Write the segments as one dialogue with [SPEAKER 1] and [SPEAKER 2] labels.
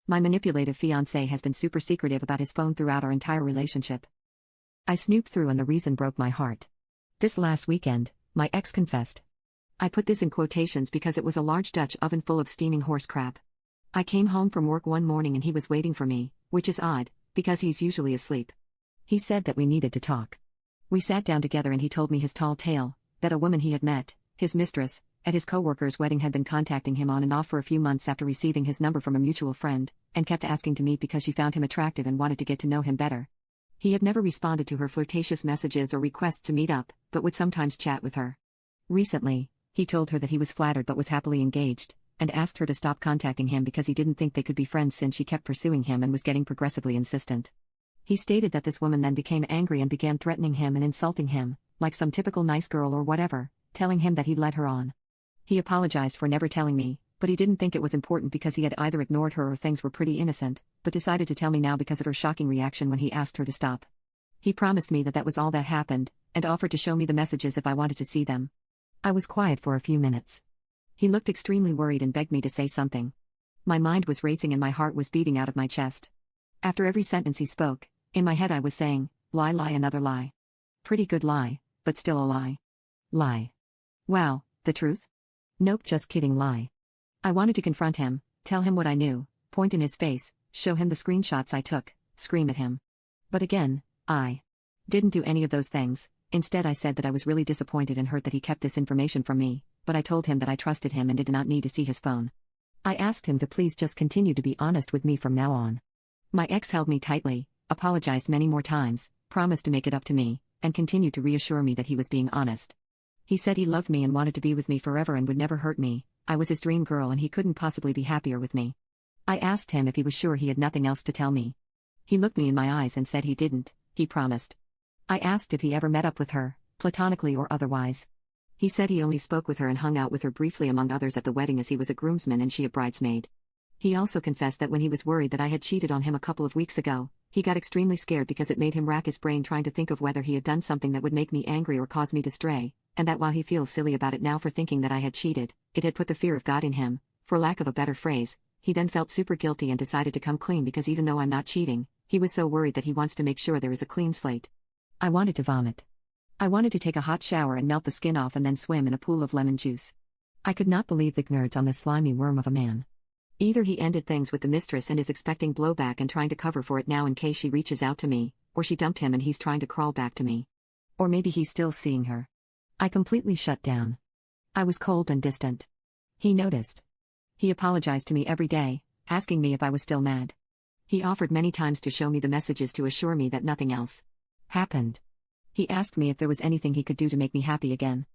[SPEAKER 1] My manipulative fiancé has been super secretive about his phone throughout our entire relationship. I snooped through and the reason broke my heart. This last weekend, my ex confessed. I put this in quotations because it was a large Dutch oven full of steaming horse crap. I came home from work one morning and he was waiting for me, which is odd, because he's usually asleep. He said that we needed to talk. We sat down together and he told me his tall tale, that a woman he had met, his mistress, at his coworker's wedding had been contacting him on and off for a few months after receiving his number from a mutual friend, and kept asking to meet because she found him attractive and wanted to get to know him better. He had never responded to her flirtatious messages or requests to meet up, but would sometimes chat with her. Recently, he told her that he was flattered but was happily engaged, and asked her to stop contacting him because he didn't think they could be friends since she kept pursuing him and was getting progressively insistent. He stated that this woman then became angry and began threatening him and insulting him, like some typical nice girl or whatever, telling him that he'd led her on. He apologized for never telling me, but he didn't think it was important because he had either ignored her or things were pretty innocent, but decided to tell me now because of her shocking reaction when he asked her to stop. He promised me that that was all that happened, and offered to show me the messages if I wanted to see them. I was quiet for a few minutes. He looked extremely worried and begged me to say something. My mind was racing and my heart was beating out of my chest. After every sentence he spoke, in my head I was saying, lie, lie, another lie. Pretty good lie, but still a lie. Lie. Wow, the truth? Nope, just kidding, lie. I wanted to confront him, tell him what I knew, point in his face, show him the screenshots I took, scream at him. But again, I didn't do any of those things. Instead I said that I was really disappointed and hurt that he kept this information from me, but I told him that I trusted him and did not need to see his phone. I asked him to please just continue to be honest with me from now on. My ex held me tightly, apologized many more times, promised to make it up to me, and continued to reassure me that he was being honest. He said he loved me and wanted to be with me forever and would never hurt me. I was his dream girl and he couldn't possibly be happier with me. I asked him if he was sure he had nothing else to tell me. He looked me in my eyes and said he didn't, he promised. I asked if he ever met up with her, platonically or otherwise. He said he only spoke with her and hung out with her briefly among others at the wedding as he was a groomsman and she a bridesmaid. He also confessed that when he was worried that I had cheated on him a couple of weeks ago, he got extremely scared because it made him rack his brain trying to think of whether he had done something that would make me angry or cause me to stray, and that while he feels silly about it now for thinking that I had cheated, it had put the fear of God in him, for lack of a better phrase. He then felt super guilty and decided to come clean because even though I'm not cheating, he was so worried that he wants to make sure there is a clean slate. I wanted to vomit. I wanted to take a hot shower and melt the skin off and then swim in a pool of lemon juice. I could not believe the nerds on this slimy worm of a man. Either he ended things with the mistress and is expecting blowback and trying to cover for it now in case she reaches out to me, or she dumped him and he's trying to crawl back to me. Or maybe he's still seeing her. I completely shut down. I was cold and distant. He noticed. He apologized to me every day, asking me if I was still mad. He offered many times to show me the messages to assure me that nothing else happened. He asked me if there was anything he could do to make me happy again.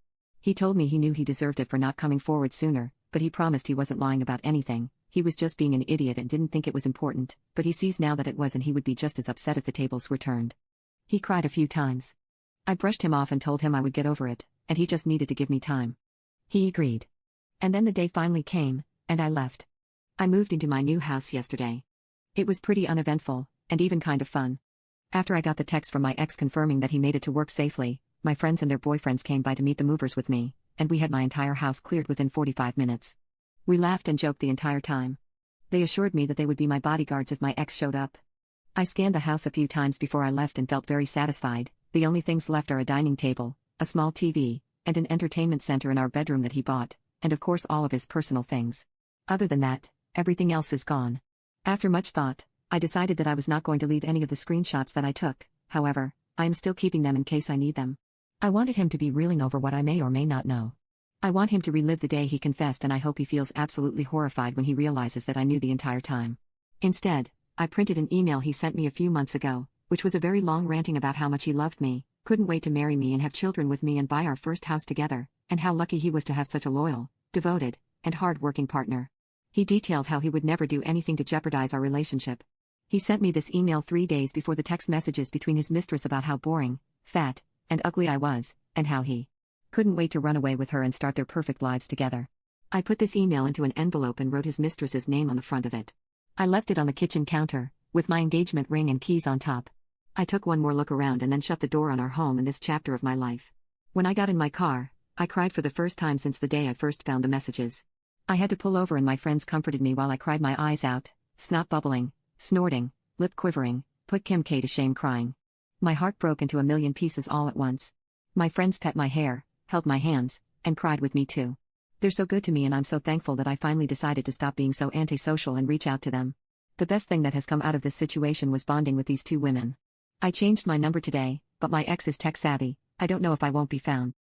[SPEAKER 1] He told me he knew he deserved it for not coming forward sooner, but he promised he wasn't lying about anything. He was just being an idiot and didn't think it was important, but he sees now that it was and he would be just as upset if the tables were turned. He cried a few times. I brushed him off and told him I would get over it, and he just needed to give me time. He agreed. And then the day finally came, and I left. I moved into my new house yesterday. It was pretty uneventful, and even kind of fun. After I got the text from my ex confirming that he made it to work safely, my friends and their boyfriends came by to meet the movers with me, and we had my entire house cleared within 45 minutes. We laughed and joked the entire time. They assured me that they would be my bodyguards if my ex showed up. I scanned the house a few times before I left and felt very satisfied. The only things left are a dining table, a small TV, and an entertainment center in our bedroom that he bought, and of course all of his personal things. Other than that, everything else is gone. After much thought, I decided that I was not going to leave any of the screenshots that I took. However, I am still keeping them in case I need them. I wanted him to be reeling over what I may or may not know. I want him to relive the day he confessed and I hope he feels absolutely horrified when he realizes that I knew the entire time. Instead, I printed an email he sent me a few months ago, which was a very long ranting about how much he loved me, couldn't wait to marry me and have children with me and buy our first house together, and how lucky he was to have such a loyal, devoted, and hard-working partner. He detailed how he would never do anything to jeopardize our relationship. He sent me this email 3 days before the text messages between his mistress about how boring, fat, and ugly I was, and how he couldn't wait to run away with her and start their perfect lives together. I put this email into an envelope and wrote his mistress's name on the front of it. I left it on the kitchen counter, with my engagement ring and keys on top. I took one more look around and then shut the door on our home in this chapter of my life. When I got in my car, I cried for the first time since the day I first found the messages. I had to pull over and my friends comforted me while I cried my eyes out, snot bubbling, snorting, lip quivering, put Kim K to shame crying. My heart broke into a million pieces all at once. My friends pet my hair, held my hands, and cried with me too. They're so good to me and I'm so thankful that I finally decided to stop being so antisocial and reach out to them. The best thing that has come out of this situation was bonding with these two women. I changed my number today, but my ex is tech savvy, I don't know if I won't be found.